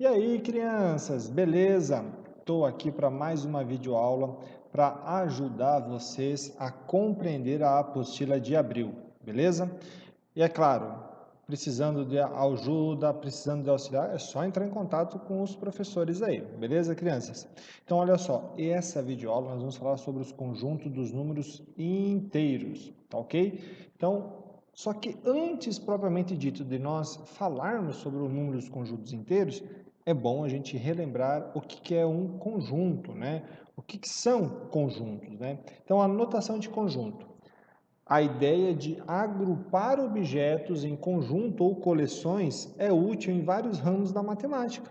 E aí, crianças, beleza? Estou aqui para mais uma videoaula para ajudar vocês a compreender a apostila de abril, beleza? E é claro, precisando de ajuda, precisando de auxiliar, é só entrar em contato com os professores aí, beleza, crianças? Então, olha só, essa videoaula nós vamos falar sobre os conjuntos dos números inteiros, tá ok? Então, só que antes, propriamente dito, de nós falarmos sobre o número dos conjuntos inteiros, é bom a gente relembrar o que é um conjunto, né? O que são conjuntos, né? Então, a notação de conjunto. A ideia de agrupar objetos em conjunto ou coleções é útil em vários ramos da matemática,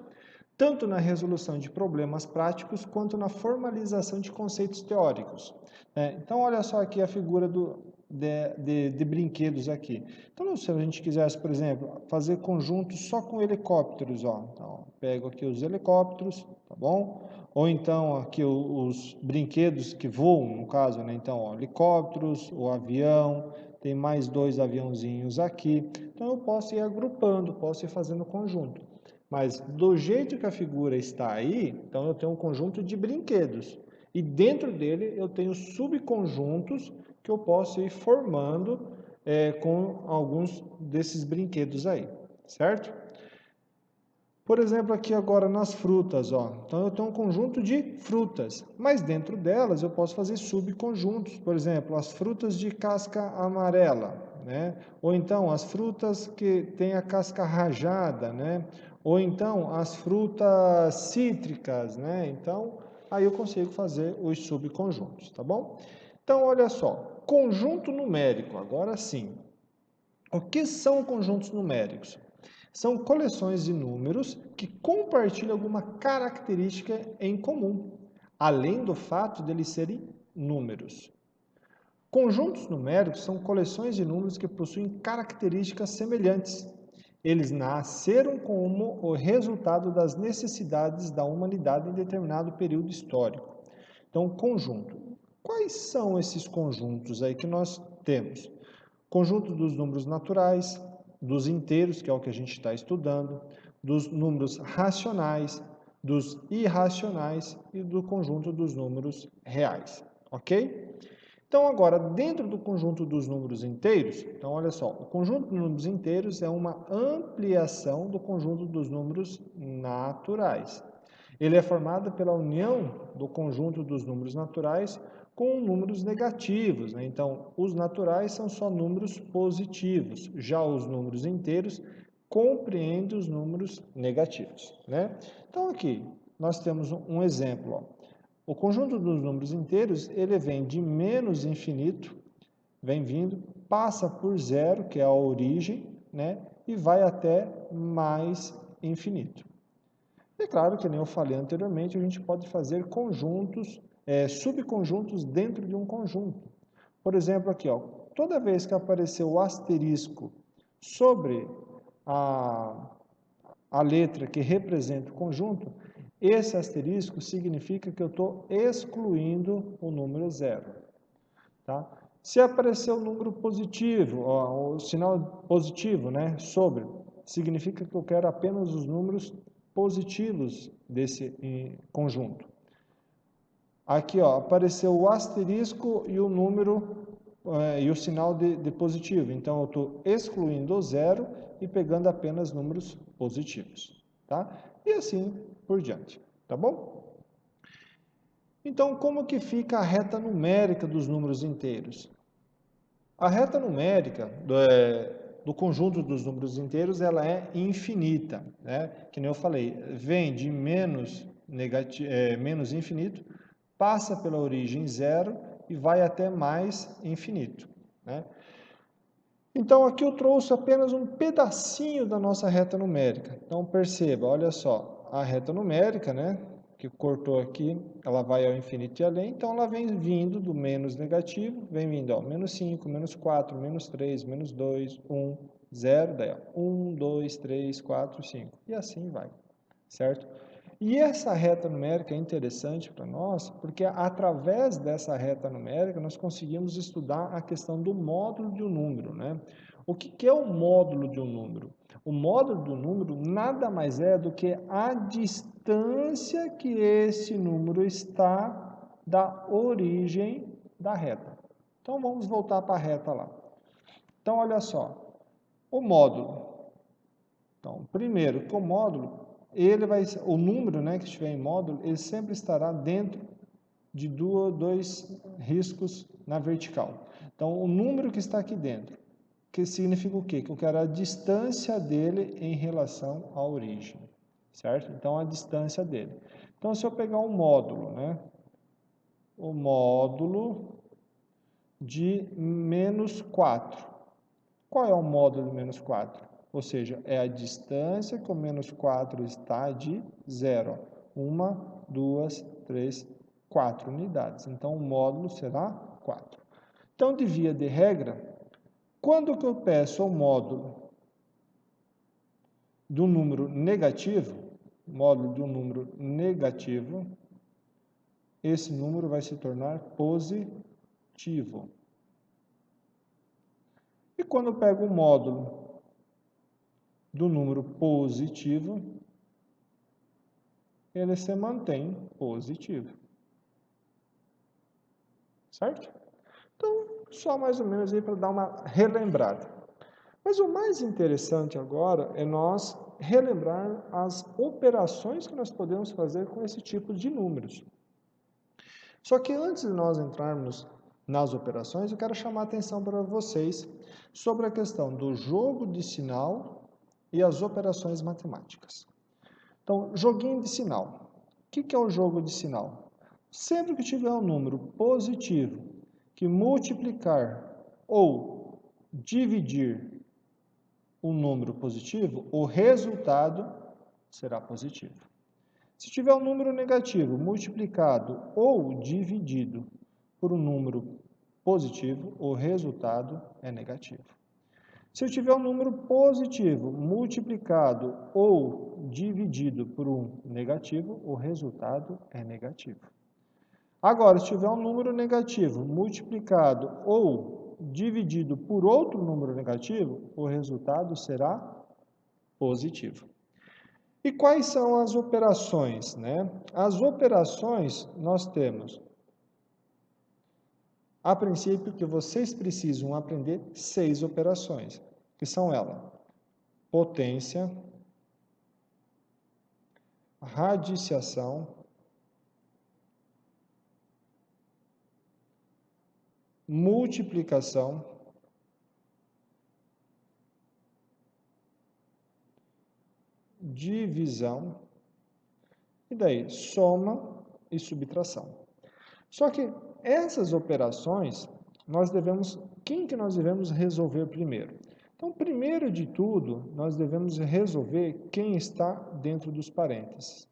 tanto na resolução de problemas práticos quanto na formalização de conceitos teóricos. Então, olha só aqui a figura de brinquedos aqui. Então, se a gente quisesse, por exemplo, fazer conjuntos só com helicópteros, ó. Então, pego aqui os helicópteros, tá bom? Ou então aqui os brinquedos que voam, no caso, né? Então, ó, helicópteros, o avião, tem mais dois aviãozinhos aqui. Então, eu posso ir agrupando, posso ir fazendo conjunto. Mas do jeito que a figura está aí, então eu tenho um conjunto de brinquedos. E dentro dele eu tenho subconjuntos que eu posso ir formando com alguns desses brinquedos aí, certo? Por exemplo, aqui agora nas frutas, ó. Então eu tenho um conjunto de frutas, mas dentro delas eu posso fazer subconjuntos. Por exemplo, as frutas de casca amarela, né? Ou então as frutas que têm a casca rajada, né? Ou então as frutas cítricas, né? Então, aí eu consigo fazer os subconjuntos, tá bom? Então, olha só, conjunto numérico, agora sim. O que são conjuntos numéricos? São coleções de números que compartilham alguma característica em comum, além do fato de eles serem números. Conjuntos numéricos são coleções de números que possuem características semelhantes. Eles nasceram como o resultado das necessidades da humanidade em determinado período histórico. Então, conjunto. Quais são esses conjuntos aí que nós temos? Conjunto dos números naturais, dos inteiros, que é o que a gente está estudando, dos números racionais, dos irracionais e do conjunto dos números reais, ok? Então, agora, dentro do conjunto dos números inteiros, então, olha só, o conjunto dos números inteiros é uma ampliação do conjunto dos números naturais. Ele é formado pela união do conjunto dos números naturais com números negativos, né? Então, os naturais são só números positivos, já os números inteiros compreendem os números negativos, né? Então, aqui, nós temos um exemplo, ó. O conjunto dos números inteiros, ele vem de menos infinito, vem vindo, passa por zero, que é a origem, né? E vai até mais infinito. É claro que, nem eu falei anteriormente, a gente pode fazer conjuntos, subconjuntos dentro de um conjunto. Por exemplo, aqui, ó, toda vez que aparecer o asterisco sobre a, a letra que representa o conjunto, esse asterisco significa que eu estou excluindo o número zero. Tá? Se aparecer o número positivo, ó, o sinal positivo, né, sobre, significa que eu quero apenas os números positivos desse conjunto. Aqui, ó, apareceu o asterisco e o número e o sinal de positivo. Então, eu estou excluindo o zero e pegando apenas números positivos, tá? E assim por diante, tá bom? Então, como que fica a reta numérica dos números inteiros? A reta numérica do conjunto dos números inteiros, ela é infinita, né? Que nem eu falei, vem de menos infinito, passa pela origem zero e vai até mais infinito, né? Então, aqui eu trouxe apenas um pedacinho da nossa reta numérica. Então, perceba, olha só, a reta numérica, né, que cortou aqui, ela vai ao infinito e além, então ela vem vindo do menos negativo, vem vindo, ó, menos 5, menos 4, menos 3, menos 2, 1, 0, daí, ó, 1, 2, 3, 4, 5, e assim vai, certo? E essa reta numérica é interessante para nós, porque através dessa reta numérica nós conseguimos estudar a questão do módulo de um número, né? O que é o módulo de um número? O módulo do número nada mais é do que a distância que esse número está da origem da reta. Então, vamos voltar para a reta lá. Então, olha só, o módulo. Então, primeiro, com o módulo, o número, né, que estiver em módulo, ele sempre estará dentro de dois riscos na vertical. Então, o número que está aqui dentro, que significa o quê? Que eu quero a distância dele em relação à origem, certo? Então, a distância dele. Então, se eu pegar um módulo, né, o módulo de menos 4. Qual é o módulo de menos 4? Ou seja, é a distância que o menos 4 está de 0. 1, 2, 3, 4 unidades. Então, o módulo será 4. Então, de via de regra, quando que eu peço o módulo de um número negativo, esse número vai se tornar positivo. E quando eu pego o módulo do número positivo, ele se mantém positivo. Certo? Então, só mais ou menos aí para dar uma relembrada. Mas o mais interessante agora é nós relembrar as operações que nós podemos fazer com esse tipo de números. Só que antes de nós entrarmos nas operações, eu quero chamar a atenção para vocês sobre a questão do jogo de sinal e as operações matemáticas. Então, joguinho de sinal. O que é o jogo de sinal? Sempre que tiver um número positivo que multiplicar ou dividir um número positivo, o resultado será positivo. Se tiver um número negativo multiplicado ou dividido por um número positivo, o resultado é negativo. Se eu tiver um número positivo multiplicado ou dividido por um negativo, o resultado é negativo. Agora, se tiver um número negativo multiplicado ou dividido por outro número negativo, o resultado será positivo. E quais são as operações, né? As operações nós temos, a princípio, que vocês precisam aprender 6 operações, que são elas: potência, radiciação, multiplicação, divisão, e daí soma e subtração. Só que essas operações, quem que nós devemos resolver primeiro? Então, primeiro de tudo, nós devemos resolver quem está dentro dos parênteses.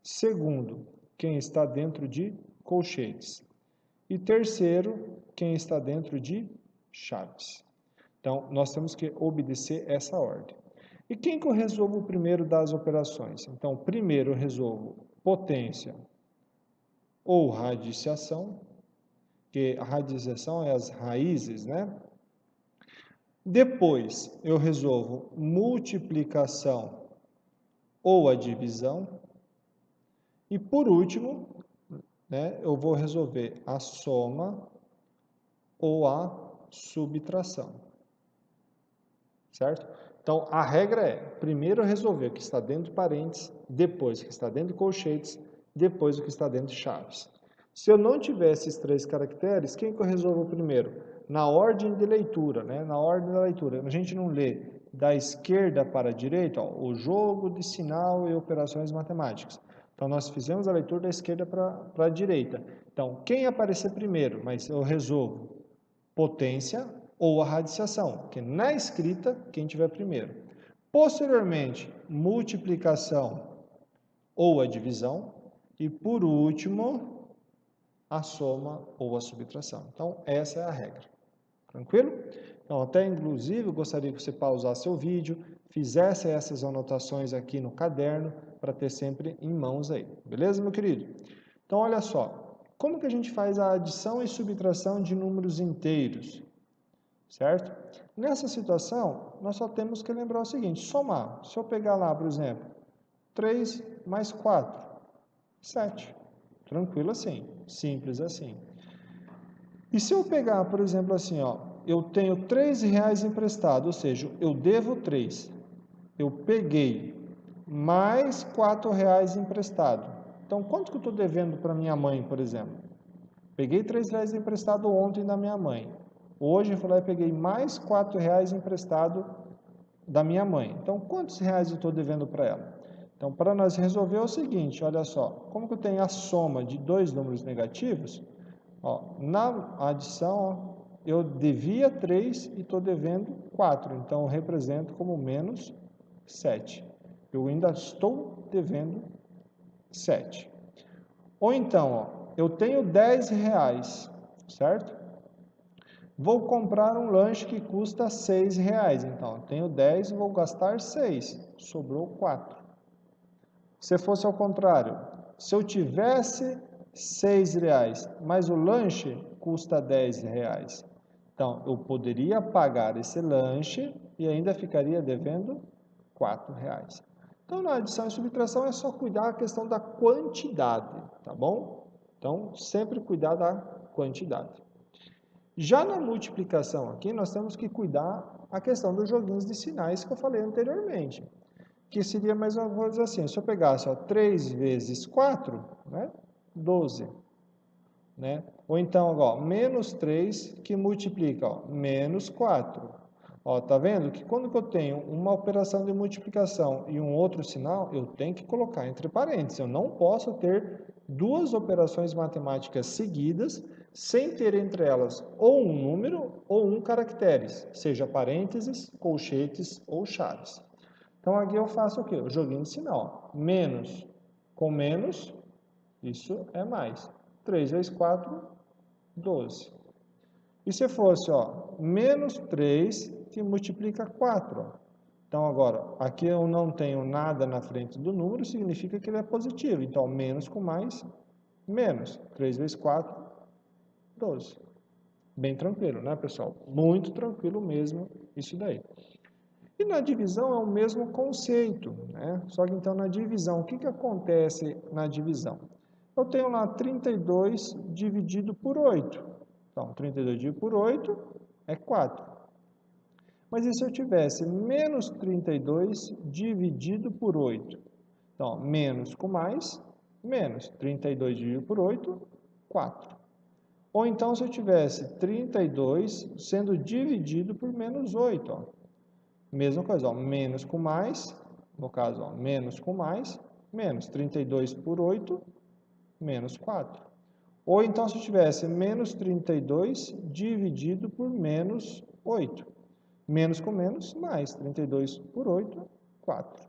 Segundo, quem está dentro de colchetes. E terceiro, quem está dentro de chaves. Então, nós temos que obedecer essa ordem. E quem que eu resolvo primeiro das operações? Então, primeiro eu resolvo potência ou radiciação, que a radiciação é as raízes, né? Depois eu resolvo multiplicação ou a divisão. E por último, né, eu vou resolver a soma ou a subtração. Certo? Então, a regra é, primeiro resolver o que está dentro de parênteses, depois o que está dentro de colchetes, depois o que está dentro de chaves. Se eu não tiver esses 3 caracteres, quem que eu resolvo primeiro? Na ordem de leitura, né? Na ordem da leitura. A gente não lê da esquerda para a direita, ó, o jogo de sinal e operações matemáticas. Então, nós fizemos a leitura da esquerda para a direita. Então, quem aparecer primeiro, mas eu resolvo potência ou a radiciação, que na escrita, quem tiver primeiro. Posteriormente, multiplicação ou a divisão. E, por último, a soma ou a subtração. Então, essa é a regra. Tranquilo? Então, até inclusive, eu gostaria que você pausasse o vídeo, fizesse essas anotações aqui no caderno, para ter sempre em mãos aí. Beleza, meu querido? Então, olha só. Como que a gente faz a adição e subtração de números inteiros? certo? Nessa situação, nós só temos que lembrar o seguinte, somar. Se eu pegar lá, por exemplo, 3 mais 4, 7. Tranquilo assim, simples assim. E se eu pegar, por exemplo, assim, ó, eu tenho R$ 3 emprestado, ou seja, eu devo 3. Eu peguei mais R$ 4 emprestado. Então, quanto que eu estou devendo para minha mãe, por exemplo? Peguei R$ 3 emprestado ontem da minha mãe. Hoje eu fui lá e peguei mais R$ 4 emprestado da minha mãe. Então, quantos reais eu estou devendo para ela? Então, para nós resolver é o seguinte, olha só. Como que eu tenho a soma de dois números negativos? Ó, na adição, ó, eu devia 3 e estou devendo 4. Então, eu represento como menos 7. Eu ainda estou devendo 7. Ou então, ó, eu tenho R$ 10, certo? Vou comprar um lanche que custa R$ 6. Então, eu tenho 10 e vou gastar 6. Sobrou 4. Se fosse ao contrário, se eu tivesse R$ 6, mas o lanche custa R$ 10, então eu poderia pagar esse lanche e ainda ficaria devendo R$ 4. Então, na adição e subtração é só cuidar da questão da quantidade, tá bom? Então, sempre cuidar da quantidade. Já na multiplicação aqui, nós temos que cuidar a questão dos joguinhos de sinais que eu falei anteriormente. Que seria mais ou menos assim, se eu pegasse ó, 3 vezes 4, né, 12. Né? Ou então, ó, menos 3 que multiplica, ó, menos 4. Ó, tá vendo que quando eu tenho uma operação de multiplicação e um outro sinal, eu tenho que colocar entre parênteses. Eu não posso ter duas operações matemáticas seguidas sem ter entre elas ou um número ou um caractere, seja parênteses, colchetes ou chaves. Então, aqui eu faço o quê? O joguinho de sinal. Menos com menos, isso é mais. 3 vezes 4, 12. E se fosse, ó, menos 3 que multiplica 4, ó. Então, agora, aqui eu não tenho nada na frente do número, significa que ele é positivo. Então, menos com mais, menos. 3 vezes 4, 12. Bem tranquilo, né, pessoal? Muito tranquilo mesmo isso daí. E na divisão é o mesmo conceito, né? Só que então na divisão, o que que acontece na divisão? Eu tenho lá 32 dividido por 8. Então, 32 dividido por 8 é 4. Mas e se eu tivesse menos 32 dividido por 8? Então, menos com mais, menos. 32 dividido por 8, 4. Ou então, se eu tivesse 32 sendo dividido por menos 8, ó. Mesma coisa, ó, menos com mais, no caso, ó, menos com mais, menos 32 por 8, menos 4. Ou então, se eu tivesse menos 32 dividido por menos 8. Menos com menos, mais 32 por 8, 4.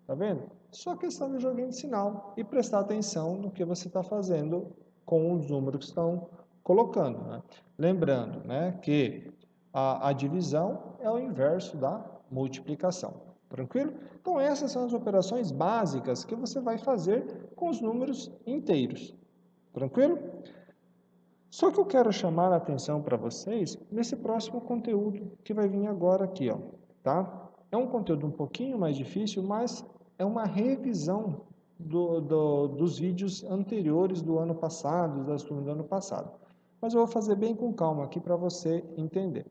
Tá vendo? Só questão de joguinho de sinal e prestar atenção no que você está fazendo com os números que estão colocando. Né? Lembrando, né, que a divisão é o inverso da multiplicação. Tranquilo? Então, essas são as operações básicas que você vai fazer com os números inteiros. Tranquilo? Só que eu quero chamar a atenção para vocês nesse próximo conteúdo que vai vir agora aqui, ó, tá? É um conteúdo um pouquinho mais difícil, mas é uma revisão dos vídeos anteriores do ano passado, das turmas do ano passado. Mas eu vou fazer bem com calma aqui para você entender.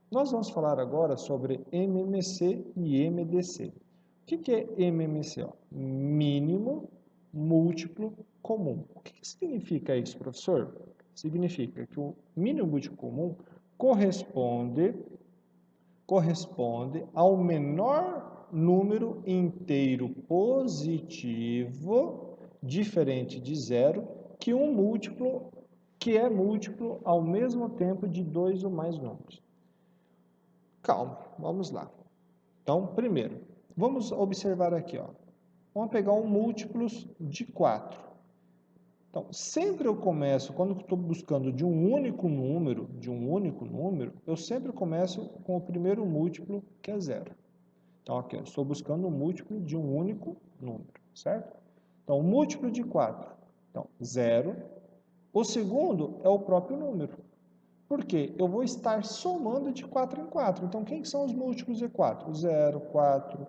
Nós vamos falar agora sobre MMC e MDC. O que é MMC? Ó? Mínimo múltiplo comum. O que significa isso, professor? Significa que o mínimo múltiplo comum corresponde ao menor número inteiro positivo, diferente de zero, que um múltiplo que é múltiplo ao mesmo tempo de dois ou mais números. Calma, vamos lá. Então, primeiro, vamos observar aqui, ó. Vamos pegar um múltiplos de 4. Então, sempre eu começo, quando eu estou buscando de um único número, eu sempre começo com o primeiro múltiplo, que é 0. Então, aqui, eu estou buscando um múltiplo de um único número, certo? Então, múltiplo de 4. Então, 0. O segundo é o próprio número. Por quê? Eu vou estar somando de 4 em 4. Então, quem são os múltiplos de 4? 0, 4,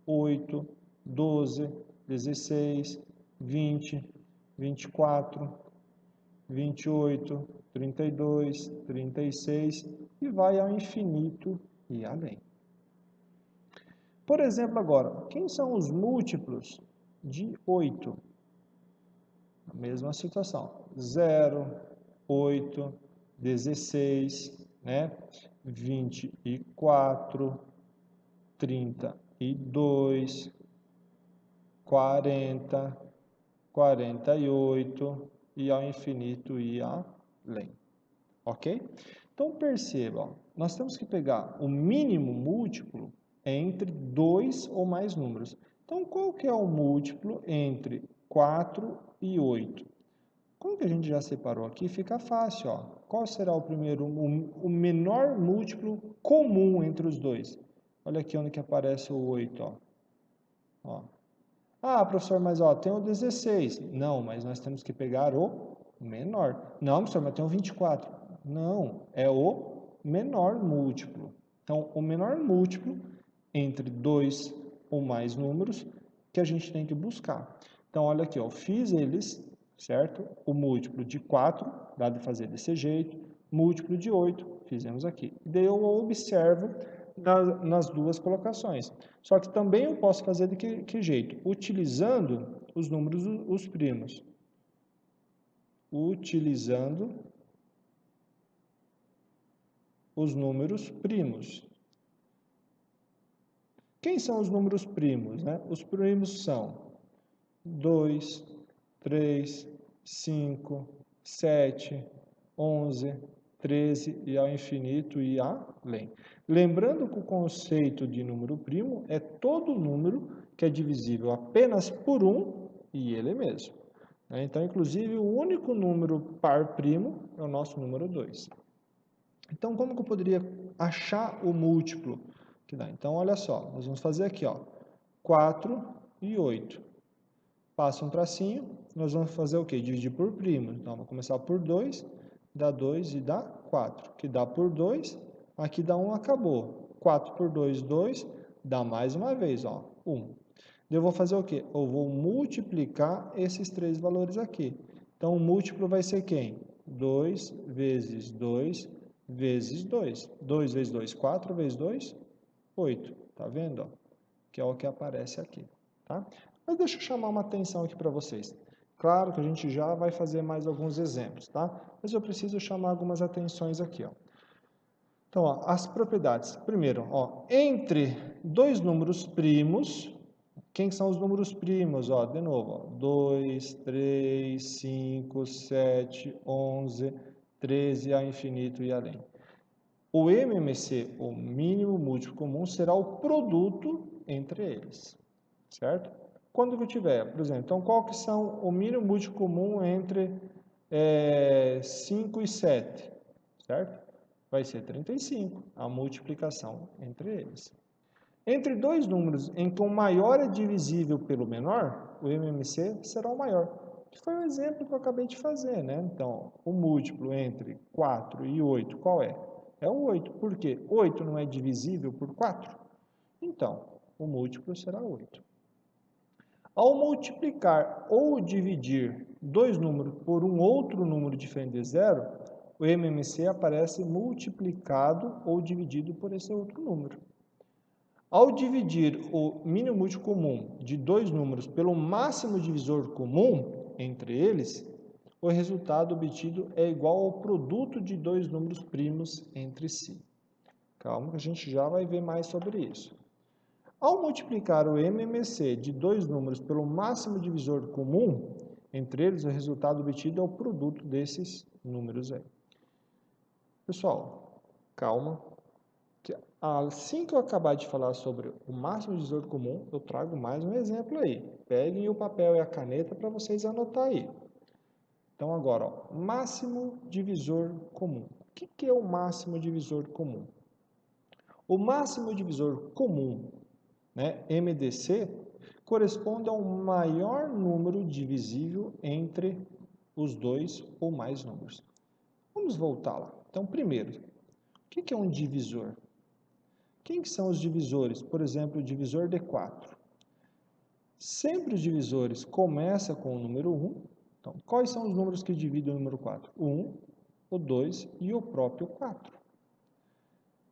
8, 12, 16, 20, 24, 28, 32, 36 e vai ao infinito e além. Por exemplo, agora, quem são os múltiplos de 8? A mesma situação. 0, 8, 16, né? 24, 32, 40, 48 e ao infinito e além. Ok? Então percebam, nós temos que pegar o mínimo múltiplo entre dois ou mais números. Então qual que é o múltiplo entre 4 e 8? Como que a gente já separou aqui, fica fácil, ó. Qual será o primeiro, o menor múltiplo comum entre os dois? Olha aqui onde que aparece o 8, ó. Ah, professor, mas ó, tem o 16. Não, mas nós temos que pegar o menor. Não, professor, mas tem o 24. Não, é o menor múltiplo. Então, o menor múltiplo entre dois ou mais números que a gente tem que buscar. Então, olha aqui, ó, fiz eles, certo? O múltiplo de 4, dá de fazer desse jeito, múltiplo de 8, fizemos aqui. Daí eu observo nas duas colocações. Só que também eu posso fazer de que jeito? Utilizando os números, os primos. Utilizando os números primos. Quem são os números primos, né? Os primos são 2, 3, 5, 7, 11, 13 e ao infinito e além. Lembrando que o conceito de número primo é todo número que é divisível apenas por 1 e ele mesmo. Então, inclusive, o único número par primo é o nosso número 2. Então, como que eu poderia achar o múltiplo que dá? Então, olha só, nós vamos fazer aqui, ó, 4 e 8. Passa um tracinho, nós vamos fazer o quê? Dividir por primos. Então, vamos começar por 2, dá 2 e dá 4. Que dá por 2, aqui dá 1, acabou. 4 por 2, 2, dá mais uma vez, ó, 1. Eu vou fazer o quê? Eu vou multiplicar esses três valores aqui. Então, o múltiplo vai ser quem? 2 vezes 2 vezes 2. 2 vezes 2, 4 vezes 2, 8. Tá vendo? Ó? Que é o que aparece aqui. Tá? Mas deixa eu chamar uma atenção aqui para vocês. Claro que a gente já vai fazer mais alguns exemplos, tá? Mas eu preciso chamar algumas atenções aqui, ó. Então, ó, as propriedades. Primeiro, ó, entre dois números primos, quem são os números primos? Ó, de novo, ó, 2, 3, 5, 7, 11, 13 ao infinito e além. O MMC, o mínimo múltiplo comum, será o produto entre eles, certo? Quando que eu tiver, por exemplo, então qual que são o mínimo múltiplo comum entre 5 e 7, certo? Vai ser 35, a multiplicação entre eles. Entre dois números em que o maior é divisível pelo menor, o MMC será o maior. Que foi o exemplo que eu acabei de fazer, né? Então, o múltiplo entre 4 e 8, qual é? É o 8. Por quê? 8 não é divisível por 4? Então, o múltiplo será 8. Ao multiplicar ou dividir dois números por um outro número diferente de zero, o MMC aparece multiplicado ou dividido por esse outro número. Ao dividir o mínimo múltiplo comum de dois números pelo máximo divisor comum entre eles, o resultado obtido é igual ao produto de dois números primos entre si. Calma que a gente já vai ver mais sobre isso. Ao multiplicar o MMC de dois números pelo máximo divisor comum entre eles, o resultado obtido é o produto desses números aí. Pessoal, calma. Assim que eu acabar de falar sobre o máximo divisor comum, eu trago mais um exemplo aí. Peguem o papel e a caneta para vocês anotar aí. Então agora, ó, máximo divisor comum. O que é o máximo divisor comum? O máximo divisor comum, né, MDC, corresponde ao maior número divisível entre os dois ou mais números. Vamos voltar lá. Então, primeiro, o que é um divisor? Quem que são os divisores? Por exemplo, o divisor de 4. Sempre os divisores começam com o número 1. Então, quais são os números que dividem o número 4? O 1, o 2 e o próprio 4.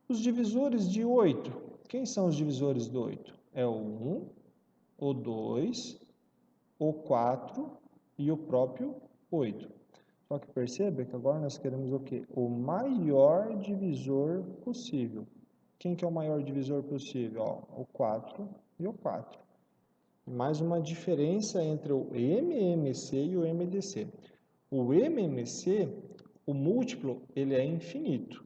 Os divisores de 8. Quem são os divisores de 8? É o 1, o 2, o 4 e o próprio 8. Só que perceba que agora nós queremos o quê? O maior divisor possível. Quem que é o maior divisor possível? Ó, o 4 e o 4. Mais uma diferença entre o MMC e o MDC. O MMC, o múltiplo, ele é infinito.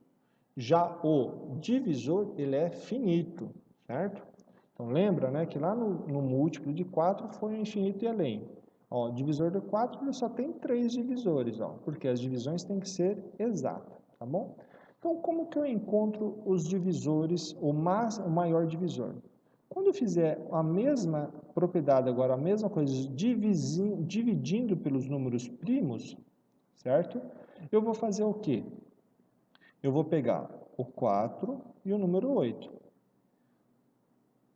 Já o divisor, ele é finito, certo? Então, lembra, né, que lá no múltiplo de 4 foi o infinito e além. Ó, o divisor de 4 ele só tem 3 divisores, ó, porque as divisões têm que ser exatas, tá bom? Então, como que eu encontro os divisores, o maior divisor? Quando eu fizer a mesma propriedade, agora a mesma coisa, dividindo pelos números primos, certo? Eu vou fazer o quê? Eu vou pegar o 4 e o número 8.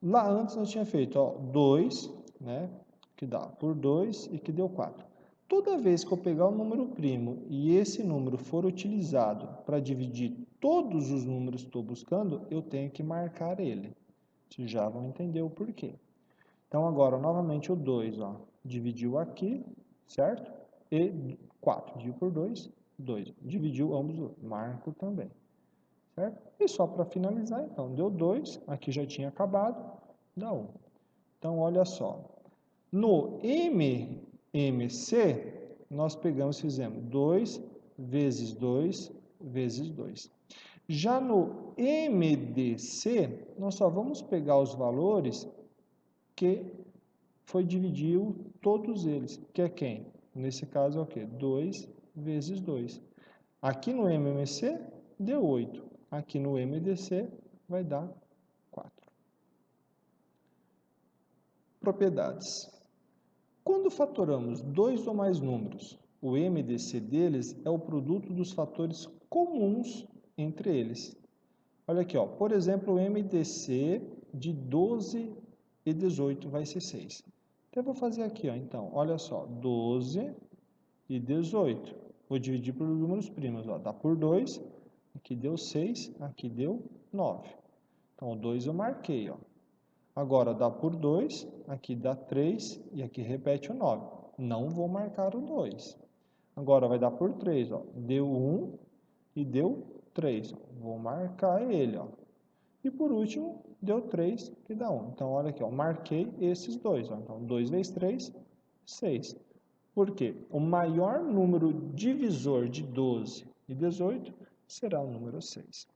Lá antes nós tínhamos feito 2, né, que dá por 2 e que deu 4. Toda vez que eu pegar o número primo e esse número for utilizado para dividir todos os números que estou buscando, eu tenho que marcar ele. Vocês já vão entender o porquê. Então, agora, novamente, o 2, dividiu aqui, certo? E 4, dividiu por 2, 2. Dividiu ambos, marco também. Certo? E só para finalizar, então, deu 2, aqui já tinha acabado, dá 1. Então, olha só. No MMC, nós pegamos e fizemos 2 vezes 2 vezes 2. Já no MDC, nós só vamos pegar os valores que foi dividiu todos eles, que é quem? Nesse caso é o quê? 2 vezes 2. Aqui no MMC, deu 8. Aqui no MDC, vai dar 4. Propriedades. Quando fatoramos dois ou mais números, o MDC deles é o produto dos fatores comuns entre eles. Olha aqui, ó, por exemplo, o MDC de 12 e 18 vai ser 6. Então, eu vou fazer aqui, ó, então, olha só, 12 e 18. Vou dividir por números primos, ó, dá por 2, aqui deu 6, aqui deu 9. Então, o 2 eu marquei, ó. Agora, dá por 2, aqui dá 3 e aqui repete o 9. Não vou marcar o 2. Agora, vai dar por 3, ó. Deu 1 e deu 3. Vou marcar ele, ó. E por último, deu 3, que dá 1. Então, olha aqui, ó, marquei esses dois. Ó. Então, 2 vezes 3, 6. Por quê? O maior número divisor de 12 e 18 será o número 6.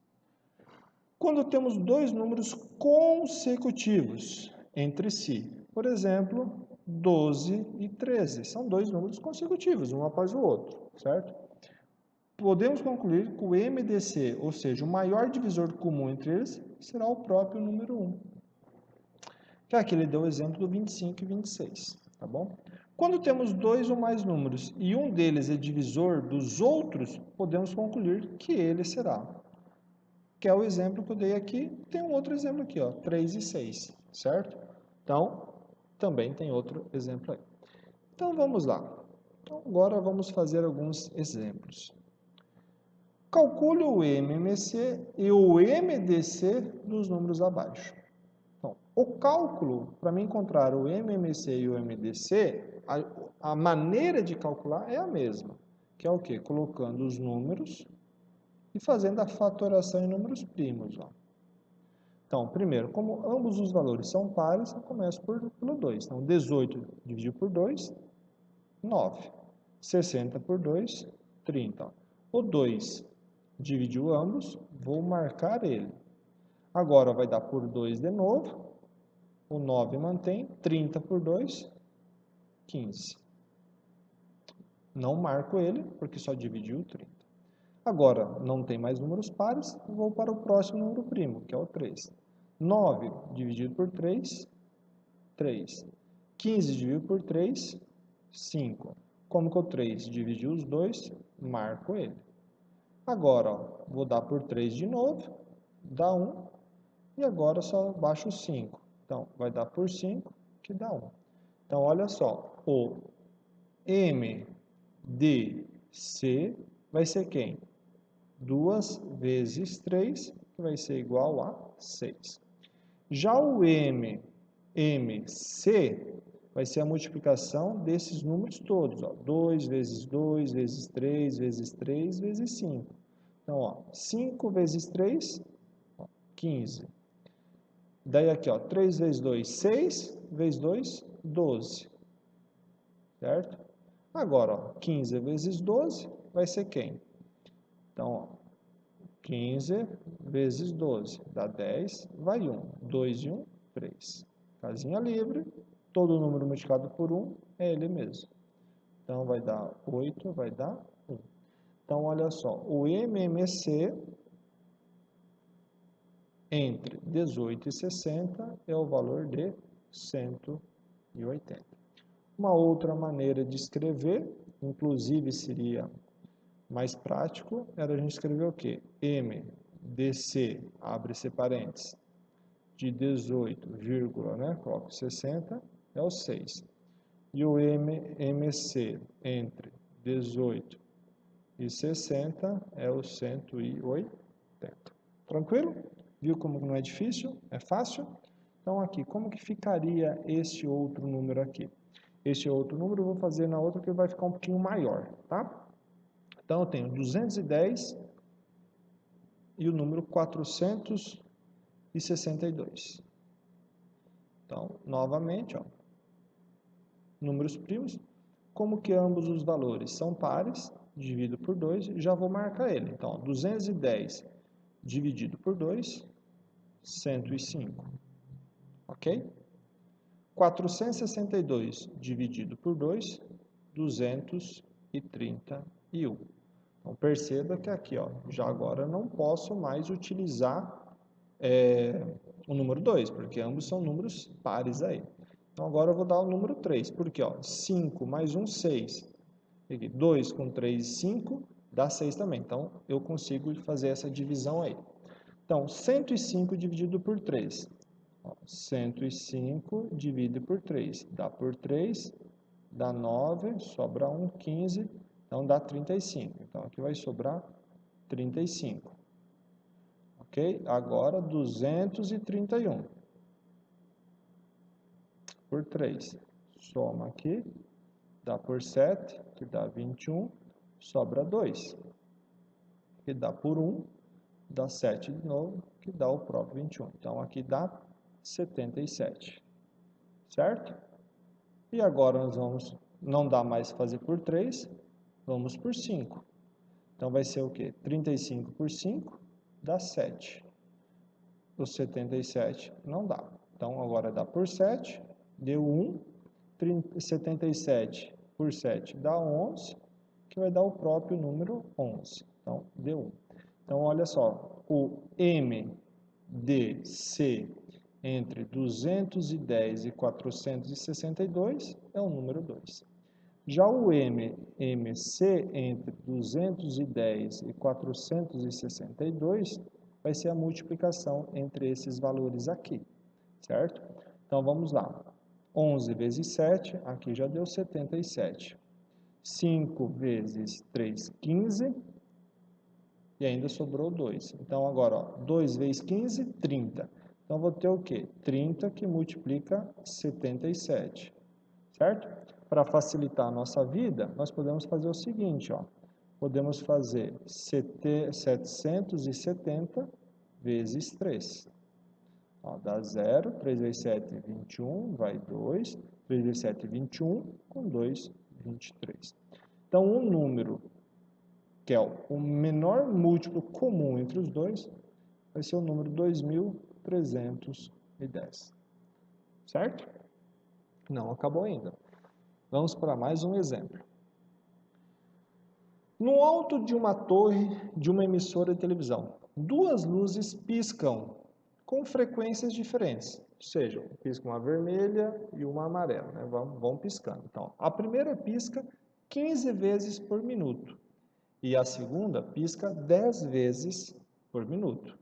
Quando temos dois números consecutivos entre si, por exemplo, 12 e 13, são dois números consecutivos, um após o outro, certo? Podemos concluir que o MDC, ou seja, o maior divisor comum entre eles, será o próprio número 1. Que aqui ele deu o exemplo do 25 e 26, tá bom? Quando temos dois ou mais números e um deles é divisor dos outros, podemos concluir que ele será. Que é o exemplo que eu dei aqui. Tem um outro exemplo aqui, ó, 3 e 6, certo? Então, também tem outro exemplo aí. Então, vamos lá. Então, agora vamos fazer alguns exemplos. Calcule o MMC e o MDC dos números abaixo. Então, o cálculo, para me encontrar o MMC e o MDC, a maneira de calcular é a mesma, que é o quê? Colocando os números e fazendo a fatoração em números primos. Ó. Então, primeiro, como ambos os valores são pares, eu começo pelo 2. Então, 18 dividido por 2, 9. 60 por 2, 30. O 2 dividiu ambos, vou marcar ele. Agora vai dar por 2 de novo, o 9 mantém, 30 por 2, 15. Não marco ele, porque só dividiu 30. Agora, não tem mais números pares, vou para o próximo número primo, que é o 3. 9 dividido por 3, 3. 15 dividido por 3, 5. Como que o 3 dividiu os dois, marco ele. Agora, ó, vou dar por 3 de novo, dá 1, e agora só baixo 5. Então, vai dar por 5, que dá 1. Então, olha só, o MDC vai ser quem? 2 vezes 3, que vai ser igual a 6. Já o MC vai ser a multiplicação desses números todos. Ó. 2 vezes 2, vezes 3, vezes 3, vezes 5. Então, ó, 5 vezes 3, ó, 15. Daí aqui, ó, 3 vezes 2, 6, vezes 2, 12. Certo? Agora, ó, 15 vezes 12 vai ser quem? Então, ó, 15 vezes 12 dá 10, vai 1. 2 e 1, 3. Casinha livre, todo número multiplicado por 1 é ele mesmo. Então, vai dar 8, vai dar 1. Então, olha só, o MMC entre 18 e 60 é o valor de 180. Uma outra maneira de escrever, inclusive seria mais prático, era a gente escrever o quê? MDC, abre-se parênteses, de 18, vírgula, né? Coloco 60, é o 6. E o MC entre 18 e 60 é o 180. Tranquilo? Viu como não é difícil? É fácil? Então aqui, como que ficaria este outro número aqui? Este outro número eu vou fazer na outra que vai ficar um pouquinho maior, tá? Então eu tenho 210 e o número 462. Então, novamente, ó, números primos, como que ambos os valores são pares, divido por 2, já vou marcar ele. Então, ó, 210 dividido por 2, 105, ok? 462 dividido por 2, 231. Então, perceba que aqui, ó, já agora não posso mais utilizar o número 2, porque ambos são números pares aí. Então, agora eu vou dar o número 3, porque ó, 5 mais 1, 6. 2 com 3, 5, dá 6 também. Então, eu consigo fazer essa divisão aí. Então, 105 dividido por 3. 105 dividido por 3. Dá por 3, dá 9, sobra 1, 15, então dá 35. Então, aqui vai sobrar 35. Ok? Agora, 231 por 3. Soma aqui, dá por 7, que dá 21, sobra 2, que dá por 1, dá 7 de novo, que dá o próprio 21. Então, aqui dá 77, certo? E agora nós vamos, não dá mais fazer por 3, vamos por 5. Então, vai ser o quê? 35 por 5 dá 7. O 77 não dá. Então, agora dá por 7, deu 1. 77 por 7 dá 11, que vai dar o próprio número 11. Então, deu 1. Então, olha só, o MDC entre 210 e 462 é o número 2. Já o MMC entre 210 e 462 vai ser a multiplicação entre esses valores aqui, certo? Então, vamos lá. 11 vezes 7, aqui já deu 77. 5 vezes 3, 15. E ainda sobrou 2. Então, agora, ó, 2 vezes 15, 30. Então, vou ter o quê? 30 que multiplica 77. Certo? Para facilitar a nossa vida, nós podemos fazer o seguinte, ó. Podemos fazer 770 vezes 3. Ó, dá 0, 3 vezes 7, 21, vai 2, 3 vezes 7, 21, com 2, 23. Então, um número que é o menor múltiplo comum entre os dois vai ser o número 2310. Certo? Não acabou ainda. Vamos para mais um exemplo. No alto de uma torre de uma emissora de televisão, duas luzes piscam com frequências diferentes. Ou seja, pisca uma vermelha e uma amarela, né? Vão piscando. Então, a primeira pisca 15 vezes por minuto E a segunda pisca 10 vezes por minuto.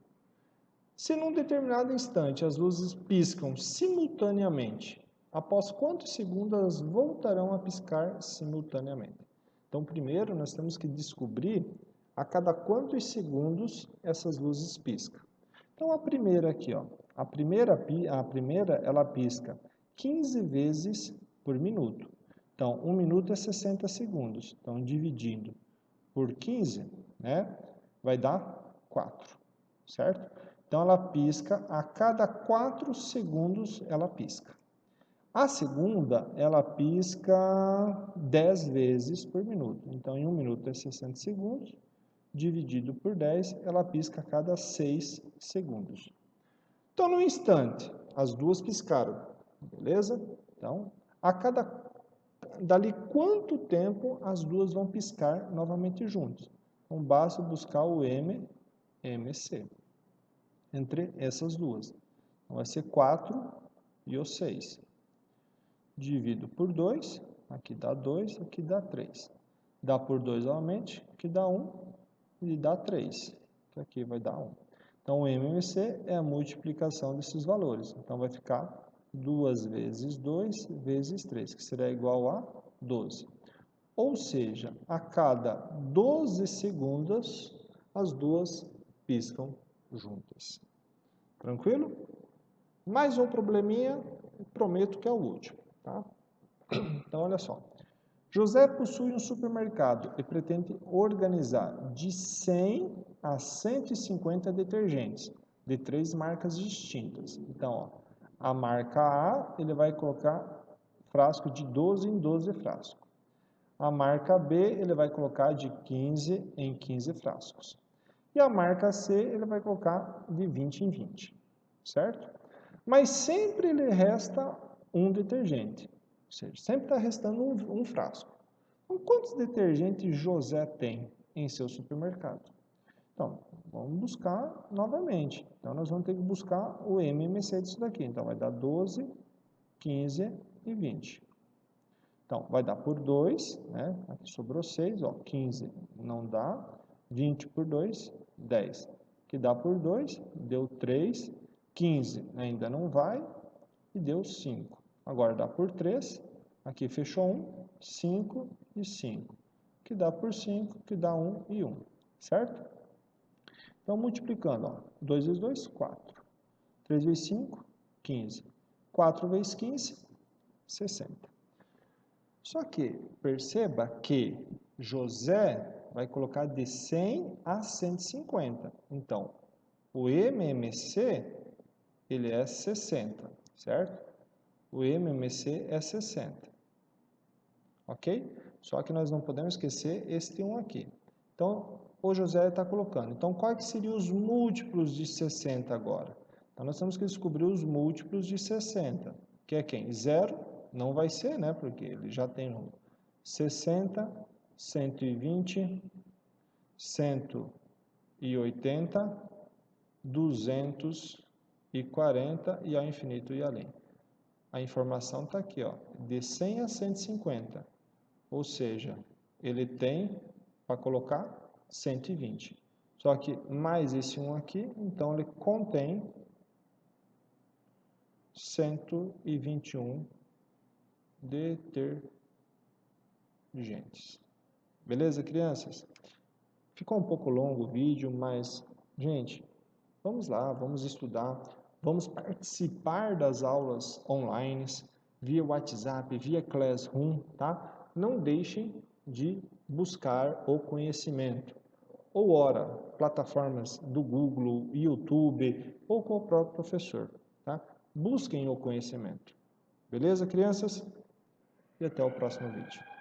Se num determinado instante as luzes piscam simultaneamente, após quantos segundos elas voltarão a piscar simultaneamente? Então, primeiro nós temos que descobrir a cada quantos segundos essas luzes piscam. Então, a primeira aqui, ó, a primeira ela pisca 15 vezes por minuto. Então, 1 minuto é 60 segundos. Então, dividindo por 15, né, vai dar 4, certo? Então, ela pisca a cada 4 segundos, ela pisca. A segunda, ela pisca 10 vezes por minuto. Então, em 1 minuto é 60 segundos, dividido por 10, ela pisca a cada 6 segundos. Então, no instante, as duas piscaram, beleza? Então, dali quanto tempo as duas vão piscar novamente juntas? Então, basta buscar o MC entre essas duas. Então, vai ser 4 e o 6. Divido por 2, aqui dá 2, aqui dá 3. Dá por 2 novamente, aqui dá 1 e dá 3, que aqui vai dar 1. Então, o MMC é a multiplicação desses valores. Então, vai ficar 2 vezes 2 vezes 3, que será igual a 12. Ou seja, a cada 12 segundos, as duas piscam juntas. Tranquilo? Mais um probleminha, prometo que é o último, tá? Então, olha só. José possui um supermercado e pretende organizar de 100 a 150 detergentes de 3 marcas distintas. Então, ó, a marca A, ele vai colocar frasco de 12 em 12 frascos. A marca B, ele vai colocar de 15 em 15 frascos. E a marca C, ele vai colocar de 20 em 20, certo? Mas sempre ele resta um detergente, ou seja, sempre está restando um frasco. Então, quantos detergentes José tem em seu supermercado? Então, vamos buscar novamente. Então, nós vamos ter que buscar o MMC disso daqui. Então, vai dar 12, 15 e 20. Então, vai dar por 2, né? Aqui sobrou 6, ó, 15 não dá, 20 por 2, 10. Que dá por 2, deu 3, 15 ainda não vai, e deu 5. Agora dá por 3, aqui fechou 1, 5 e 5. Que dá por 5, que dá 1 e 1, certo? Então, multiplicando, ó, 2 vezes 2, 4. 3 vezes 5, 15. 4 vezes 15, 60. Só que perceba que José vai colocar de 100 a 150. Então, o MMC, ele é 60, certo? O MMC é 60. Ok? Só que nós não podemos esquecer este 1 aqui. Então, o José está colocando. Então, quais seriam os múltiplos de 60 agora? Então, nós temos que descobrir os múltiplos de 60. Que é quem? 0 não vai ser, né? Porque ele já tem 60, 120, 180, 240 e ao infinito e além. A informação está aqui, ó, de 100 a 150. Ou seja, ele tem para colocar 120. Só que mais esse 1 aqui, então ele contém 121 detergentes. Beleza, crianças? Ficou um pouco longo o vídeo, mas, gente, vamos lá, vamos estudar, vamos participar das aulas online, via WhatsApp, via Classroom, tá? Não deixem de buscar o conhecimento. Ou ora, plataformas do Google, YouTube, ou com o próprio professor, tá? Busquem o conhecimento. Beleza, crianças? E até o próximo vídeo.